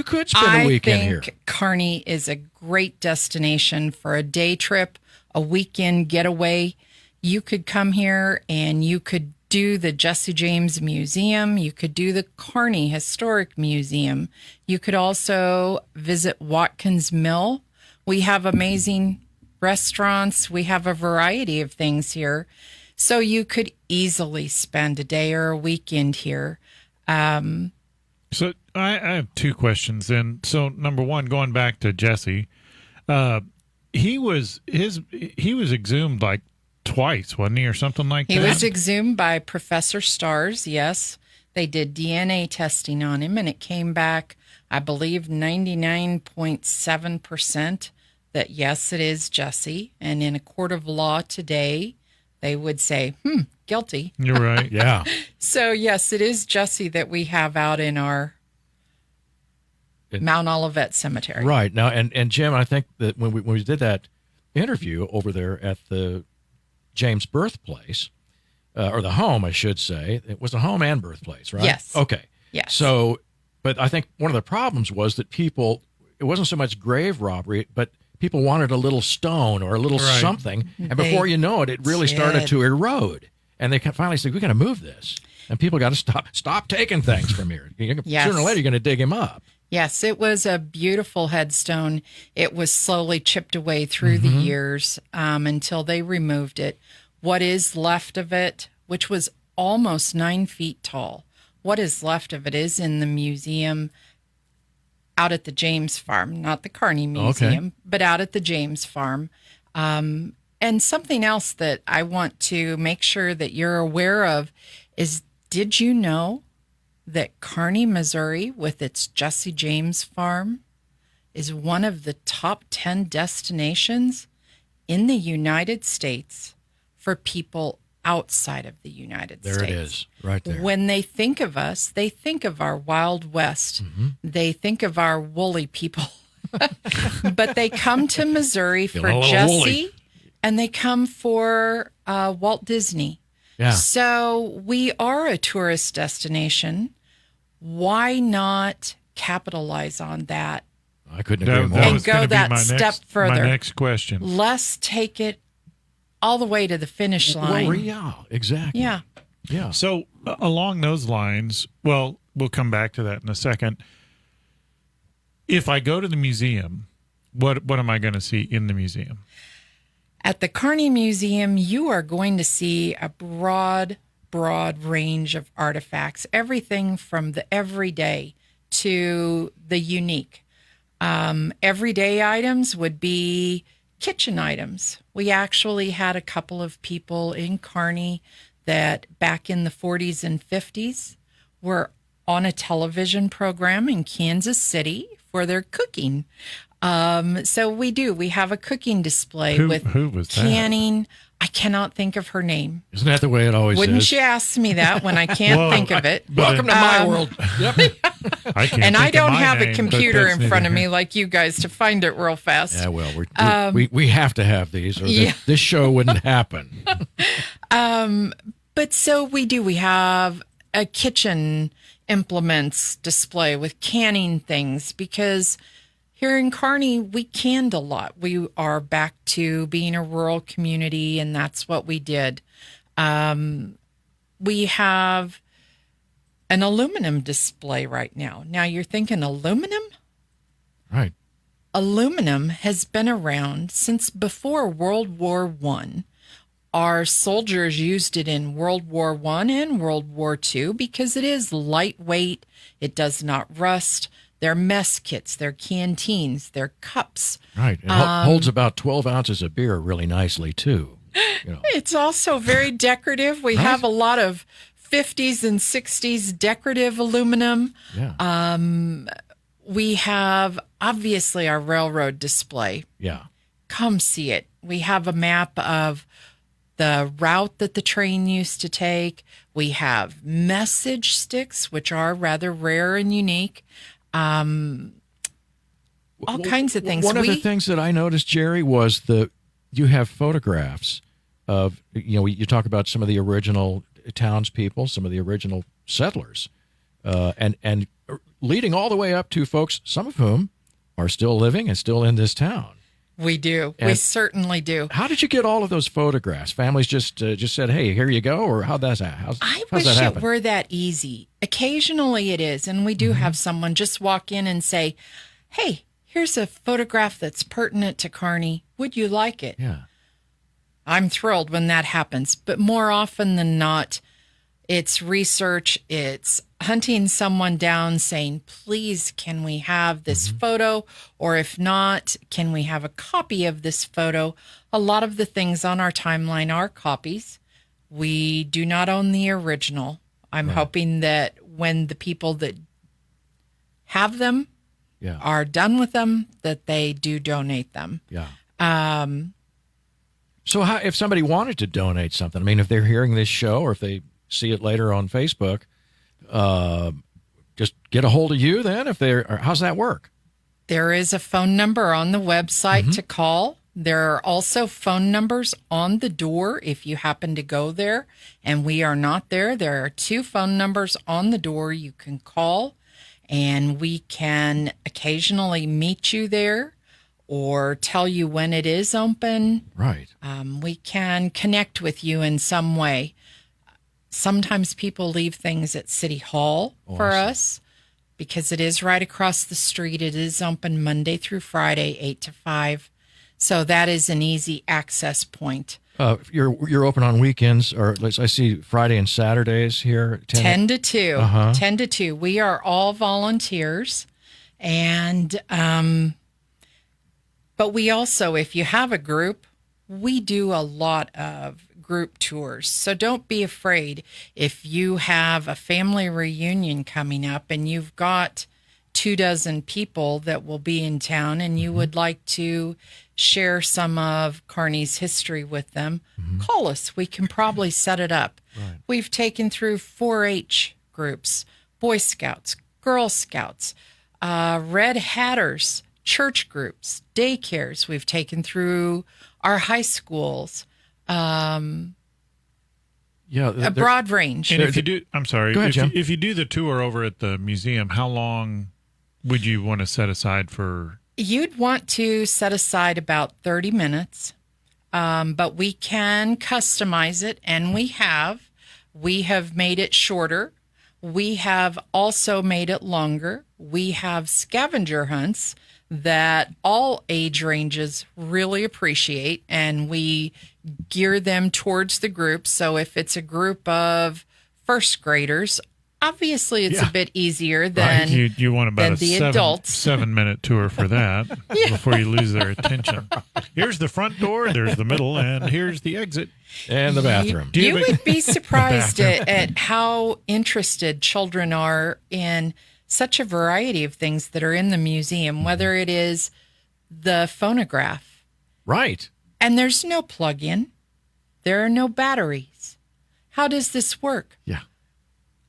weekend here. I think Kearney is a great destination for a day trip, a weekend getaway. You could come here and you could do the Jesse James Museum. You could do the Kearney Historic Museum. You could also visit Watkins Mill. We have amazing restaurants. We have a variety of things here. So you could easily spend a day or a weekend here. So I have two questions then. So number one, going back to Jesse, he was exhumed like twice, wasn't he, or something like that? He was exhumed by Professor Stars. Yes, they did DNA testing on him, and it came back, I believe, 99.7% that yes, it is Jesse. And in a court of law today, they would say, guilty. You're right. Yeah. So, yes, it is Jesse that we have out in our Mount Olivet Cemetery. Right. Now, and Jim, I think that when we did that interview over there at the James birthplace, or the home, I should say, it was the home and birthplace, right? Yes. Okay. Yes. So, but I think one of the problems was that it wasn't so much grave robbery, but people wanted a little stone or a little something. And before you know it, it really started to erode. And they finally said, we got to move this. And people got to stop taking things from here. Yes. Sooner or later, you're going to dig him up. Yes, it was a beautiful headstone. It was slowly chipped away through the years until they removed it. What is left of it, which was almost 9 feet tall, what is left of it is in the museum out at the James farm, not the Kearney Museum, but out at the James farm. And something else that I want to make sure that you're aware of is, did you know that Kearney, Missouri, with its Jesse James farm, is one of the top 10 destinations in the United States for people outside of the United States. There it is, right there. When they think of us, they think of our Wild West. Mm-hmm. They think of our woolly people. But they come to Missouri for Feeling a little Jesse, woolly. and they come for Walt Disney. Yeah. So we are a tourist destination. Why not capitalize on that? I couldn't agree more. And was go gonna be that my step next, further. My next question. Let's take it all the way to the finish line. Well, yeah, exactly. Yeah. Yeah. So along those lines, well, we'll come back to that in a second. If I go to the museum, what am I going to see in the museum? At the Kearney Museum, you are going to see a broad range of artifacts, everything from the everyday to the unique. Everyday items would be kitchen items. We actually had a couple of people in Kearney that back in the 40s and 50s were on a television program in Kansas City for their cooking. So we have a cooking display Who with was that? canning. I cannot think of her name. Isn't that the way it always Wouldn't is? you ask me that when I can't Well, think of it? Welcome to my world. Yep. I can't And think I of don't my have name, a but computer that's in front neither of me here. like you guys to find it real fast. Yeah, well, we have to have these, or Yeah. this show wouldn't happen. But so we have a kitchen implements display with canning things because here in Kearney, we canned a lot. We are back to being a rural community, and that's what we did. We have an aluminum display right now. Now you're thinking aluminum? Right. Aluminum has been around since before World War I. Our soldiers used it in World War I and World War II because it is lightweight. It does not rust. Their mess kits, their canteens, their cups. Right. It holds about 12 ounces of beer really nicely, too. You know. It's also very decorative. We have a lot of 50s and 60s decorative aluminum. Yeah. We have, obviously, our railroad display. Yeah. Come see it. We have a map of the route that the train used to take. We have message sticks, which are rather rare and unique. All kinds of things. One of the things that I noticed, Gerri, was you have photographs of, you talk about some of the original townspeople, some of the original settlers, and leading all the way up to folks, some of whom are still living and still in this town. We do. We certainly do. How did you get all of those photographs? Families just said, "Hey, here you go," or how'd that happen? I how's wish that it happen? were that easy. Occasionally it is, and we do have someone just walk in and say, "Hey, here's a photograph that's pertinent to Kearney. Would you like it?" Yeah. I'm thrilled when that happens, but more often than not, it's research, it's hunting someone down saying, please, can we have this photo? Or if not, can we have a copy of this photo? A lot of the things on our timeline are copies. We do not own the original. I'm hoping that when the people that have them are done with them, that they do donate them. Yeah. So if somebody wanted to donate something, I mean, if they're hearing this show or if they see it later on Facebook, just get a hold of you then. How's that work? There is a phone number on the website to call. There are also phone numbers on the door if you happen to go there and we are not there. There are 2 phone numbers on the door you can call, and we can occasionally meet you there or tell you when it is open. Right. We can connect with you in some way. Sometimes people leave things at City Hall for us because it is right across the street. It is open Monday through Friday, 8 to 5. So that is an easy access point. You're open on weekends, or I see Friday and Saturdays here. 10 to 2. 10 to 2. We are all volunteers. And, but we also, if you have a group, we do a lot of group tours. So don't be afraid if you have a family reunion coming up and you've got 24 people that will be in town and you would like to share some of Kearney's history with them, call us. We can probably set it up. Right. We've taken through 4-H groups, Boy Scouts, Girl Scouts, Red Hatters, church groups, daycares. We've taken through our high schools. A broad range. And if you do, I'm sorry, Go ahead, Jim. if you do the tour over at the museum, how long would you want to set aside for? You'd want to set aside about 30 minutes, but we can customize it, and we have. We have made it shorter. We have also made it longer. We have scavenger hunts that all age ranges really appreciate, and we gear them towards the group. So if it's a group of first graders, obviously it's a bit easier than you want about the a adults. 7-minute tour for that before you lose their attention. Here's the front door, there's the middle, and here's the exit. And the bathroom. You would be surprised at how interested children are in such a variety of things that are in the museum, whether it is the phonograph. Right. And there's no plug-in. There are no batteries. How does this work? Yeah.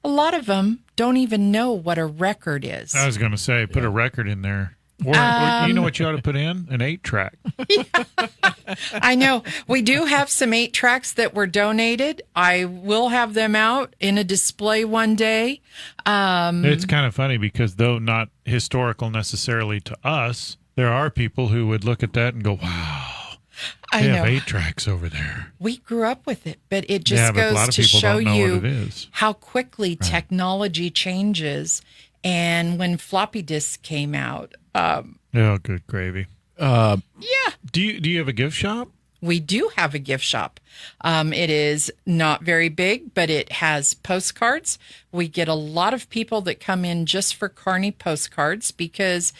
A lot of them don't even know what a record is. I was going to say, put a record in there. Or you know what you ought to put in? An 8-track. I know. We do have some 8-tracks that were donated. I will have them out in a display one day. It's kind of funny because though not historical necessarily to us, there are people who would look at that and go, wow. They have 8 tracks over there. We grew up with it, but it just goes to show you how quickly technology changes. And when floppy disks came out, oh, good gravy. Yeah. Do you have a gift shop? We do have a gift shop. It is not very big, but it has postcards. We get a lot of people that come in just for Kearney postcards because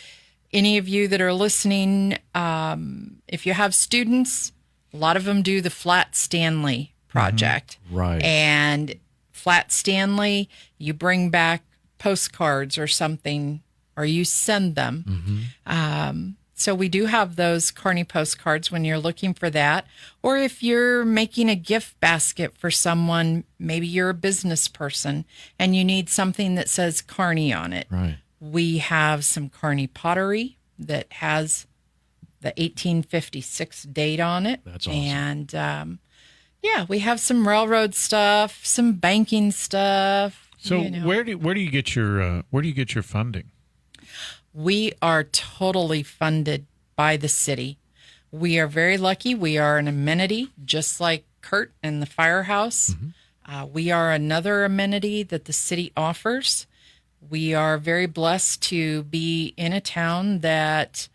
any of you that are listening, if you have students, a lot of them do the Flat Stanley project. Right. And Flat Stanley, you bring back postcards or something, or you send them. So we do have those Kearney postcards when you're looking for that. Or if you're making a gift basket for someone, maybe you're a business person and you need something that says Kearney on it. Right. We have some Kearney pottery that has the 1856 date on it. That's awesome. And we have some railroad stuff, some banking stuff. So where do you get your funding? We are totally funded by the city. We are very lucky. We are an amenity, just like Kurt and the Firehouse. We are another amenity that the city offers. We are very blessed to be in a town that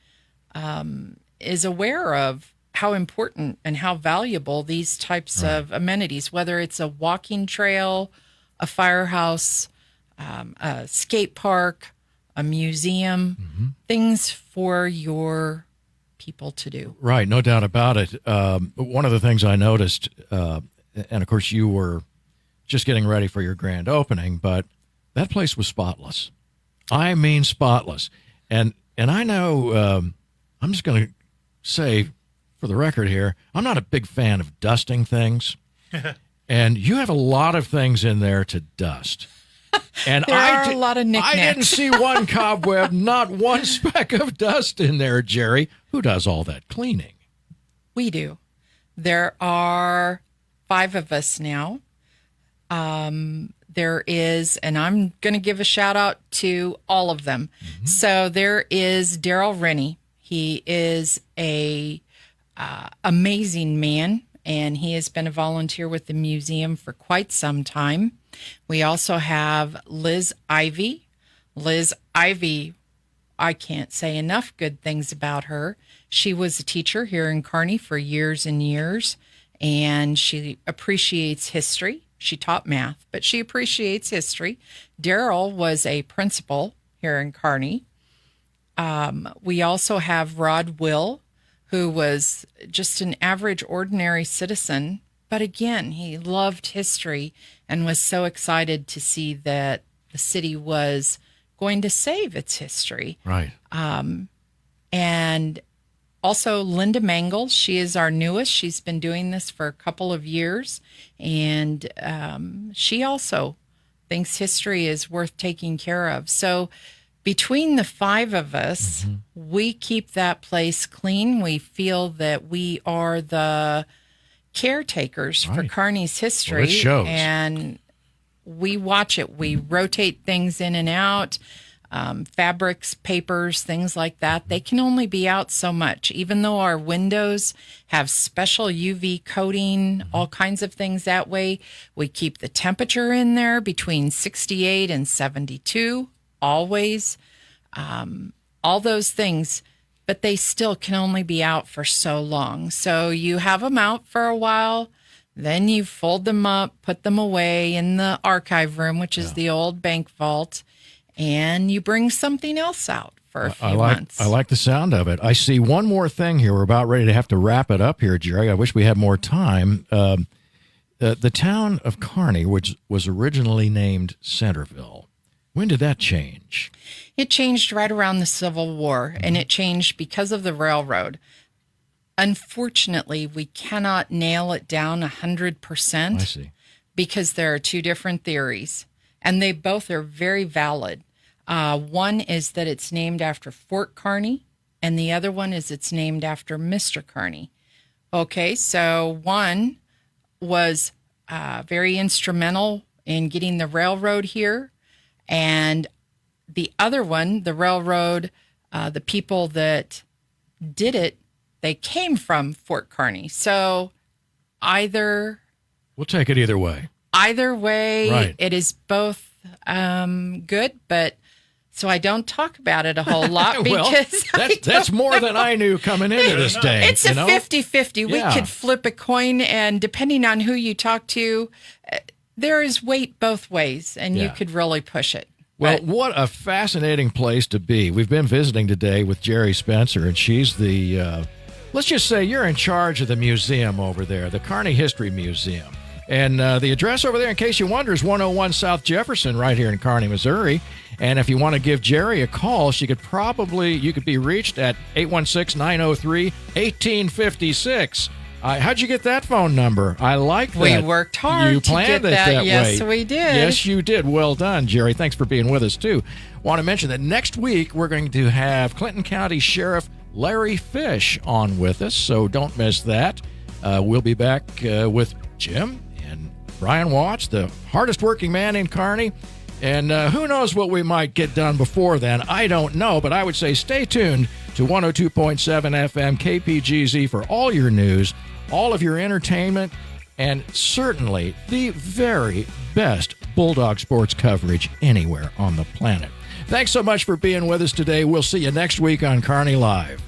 is aware of how important and how valuable these types of amenities, whether it's a walking trail, a firehouse, a skate park, a museum, things for your people to do. Right, no doubt about it. One of the things I noticed, and of course you were just getting ready for your grand opening, but that place was spotless. I mean spotless. And I know, I'm just going to say for the record here, I'm not a big fan of dusting things. And you have a lot of things in there to dust. And there are a lot of knickknacks. I didn't see one cobweb, not one speck of dust in there, Gerri. Who does all that cleaning? We do. There are 5 of us now. There is, and I'm going to give a shout out to all of them. So there is Daryl Rennie. He is a amazing man, and he has been a volunteer with the museum for quite some time. We also have Liz Ivy. Liz Ivy, I can't say enough good things about her. She was a teacher here in Kearney for years and years, and she appreciates history. She taught math, but she appreciates history. Daryl was a principal here in Kearney. We also have Rod Will, who was just an average, ordinary citizen. But again, he loved history and was so excited to see that the city was going to save its history. Right. And also Linda Mangle, she is our newest. She's been doing this for a couple of years, and she also thinks history is worth taking care of. So between the 5 of us, we keep that place clean. We feel that we are the caretakers for Kearney's history. Well, it shows. And we watch it. We rotate things in and out. Fabrics, papers, things like that. They can only be out so much. Even though our windows have special UV coating, all kinds of things that way, we keep the temperature in there between 68 and 72, always. All those things, but they still can only be out for so long. So you have them out for a while, then you fold them up, put them away in the archive room, which is the old bank vault, and you bring something else out for a few months. I like the sound of it. I see one more thing here. We're about ready to have to wrap it up here, Gerri. I wish we had more time. The town of Kearney, which was originally named Centerville, when did that change? It changed right around the Civil War, and it changed because of the railroad. Unfortunately, we cannot nail it down 100%. I see. Because there are 2 different theories, and they both are very valid. One is that it's named after Fort Kearney, and the other one is it's named after Mr. Kearney. Okay, so one was very instrumental in getting the railroad here, and the other one, the railroad, the people that did it, they came from Fort Kearney. So we'll take it either way. Either way, right. It is both good, but so I don't talk about it a whole lot because that's more than I knew coming into this day. It's a 50-50. We could flip a coin, and depending on who you talk to, there is weight both ways, and you could really push it. Well, what a fascinating place to be. We've been visiting today with Gerri Spencer, and she's the, let's just say you're in charge of the museum over there, the Kearney History Museum. And the address over there, in case you wonder, is 101 South Jefferson right here in Kearney, Missouri. And if you want to give Gerri a call, you could be reached at 816-903-1856. How'd you get that phone number? I like that. We worked hard you planned to get it that way. Yes, we did. Yes, you did. Well done, Gerri. Thanks for being with us, too. Want to mention that next week we're going to have Clinton County Sheriff Larry Fish on with us, so don't miss that. We'll be back with Jim and Brian Watts, the hardest working man in Kearney. And who knows what we might get done before then. I don't know, but I would say stay tuned to 102.7 FM KPGZ for all your news, all of your entertainment, and certainly the very best Bulldog sports coverage anywhere on the planet. Thanks so much for being with us today. We'll see you next week on Kearney Live.